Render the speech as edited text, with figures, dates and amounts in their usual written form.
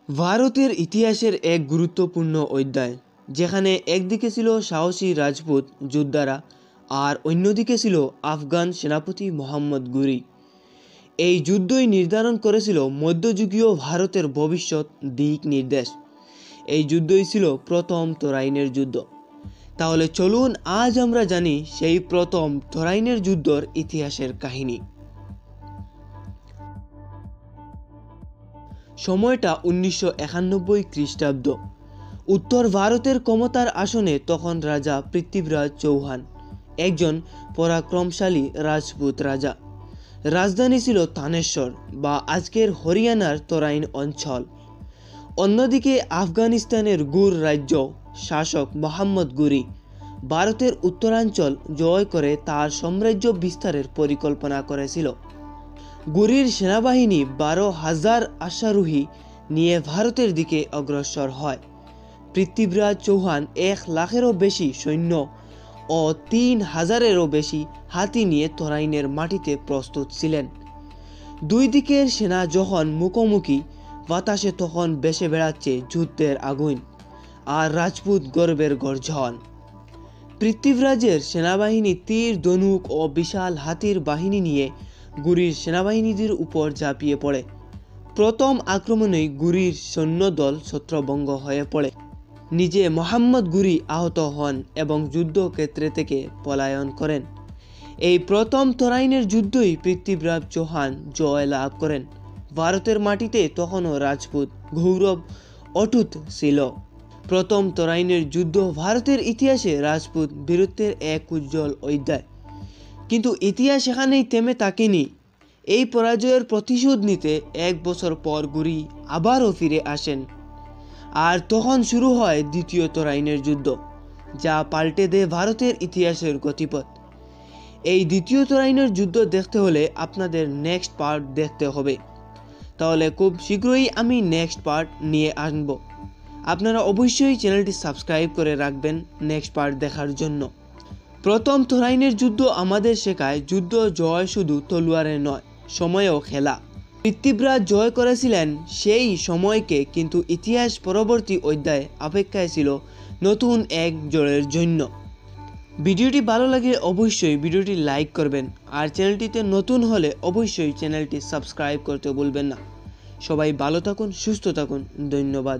ভারতের ইতিহাসের এক গুরুত্বপূর্ণ অধ্যায়, যেখানে একদিকে ছিল সাহসী রাজপুত যোদ্ধারা আর অন্যদিকে ছিল আফগান সেনাপতি মোহাম্মদ ঘুরি। এই যুদ্ধই নির্ধারণ করেছিল মধ্যযুগীয় ভারতের ভবিষ্যৎ দিক নির্দেশ। এই যুদ্ধই ছিল প্রথম তরাইনের যুদ্ধ। তাহলে চলুন আজ আমরা জানি সেই প্রথম তরাইনের যুদ্ধর ইতিহাসের কাহিনী। সময়টা 1991 খ্রিস্টাব্দ। উত্তর ভারতের ক্ষমতার আসনে তখন রাজা পৃথ্বীরাজ চৌহান, একজন পরাক্রমশালী রাজপুত রাজা। রাজধানী ছিল থানেশ্বর বা আজকের হরিয়ানার তরাইন অঞ্চল। অন্যদিকে আফগানিস্তানের গুর রাজ্য শাসক মোহাম্মদ ঘুরি ভারতের উত্তরাঞ্চল জয় করে তার সাম্রাজ্য বিস্তারের পরিকল্পনা করেছিল। ঘুরির সেনাবাহিনী 12,000 অশ্বারোহী নিয়ে ভারতের দিকে অগ্রসর হয়। পৃথ্বীরাজ চৌহান 1 লাখেরও বেশি সৈন্য ও 3,000-এরও বেশি হাতি নিয়ে তরাইনের মাটিতে প্রস্তুত ছিলেন। দুই দিকের সেনা যখন মুখোমুখি, বাতাসে তখন ভেসে বেড়াচ্ছে যুদ্ধের আগুন আর রাজপুত গর্বের গর্জন। পৃথ্বীরাজের সেনাবাহিনী তীর, ধনুক ও বিশাল হাতির বাহিনী নিয়ে ঘুরির সেনাবাহিনীদের উপর ঝাঁপিয়ে পড়ে। প্রথম আক্রমণেই ঘুরির সৈন্যদল ছত্রভঙ্গ হয়ে পড়ে। নিজে মোহাম্মদ ঘুরি আহত হন এবং যুদ্ধক্ষেত্রে থেকে পলায়ন করেন। এই প্রথম তরাইনের যুদ্ধই পৃথ্বীরাজ চৌহান জয় লাভ করেন। ভারতের মাটিতে তখনও রাজপুত গৌরব অটুট ছিল। প্রথম তরাইনের যুদ্ধ ভারতের ইতিহাসে রাজপুত বীরত্বের এক উজ্জ্বল অধ্যায়। কিন্তু ইতিহাস এখানেই থেমে থাকেনি। এই পরাজয়ের প্রতিশোধ নিতে 1 বছর পর ঘুরি আবারও ফিরে আসেন, আর তখন শুরু হয় দ্বিতীয় তরাইনের যুদ্ধ, যা পাল্টে দেয় ভারতের ইতিহাসের গতিপথ। এই দ্বিতীয় তরাইনের যুদ্ধ দেখতে হলে আপনাদের নেক্সট পার্ট দেখতে হবে। তাহলে খুব শীঘ্রই আমি নেক্সট পার্ট নিয়ে আসব। আপনারা অবশ্যই চ্যানেলটি সাবস্ক্রাইব করে রাখবেন নেক্সট পার্ট দেখার জন্য। প্রথম তরাইনের যুদ্ধ আমাদের শেখায় যুদ্ধ জয় শুধু তলোয়ারে নয়, সময়ও খেলা। পৃথ্বীরাজ জয় করেছিলেন সেই সময়কে, কিন্তু ইতিহাস পরবর্তী অধ্যায়ে অপেক্ষায় ছিল নতুন এক জয়ের জন্য। ভিডিওটি ভালো লাগলে অবশ্যই ভিডিওটি লাইক করবেন, আর চ্যানেলটিতে নতুন হলে অবশ্যই চ্যানেলটি সাবস্ক্রাইব করতে ভুলবেন না। সবাই ভালো থাকুন, সুস্থ থাকুন, ধন্যবাদ।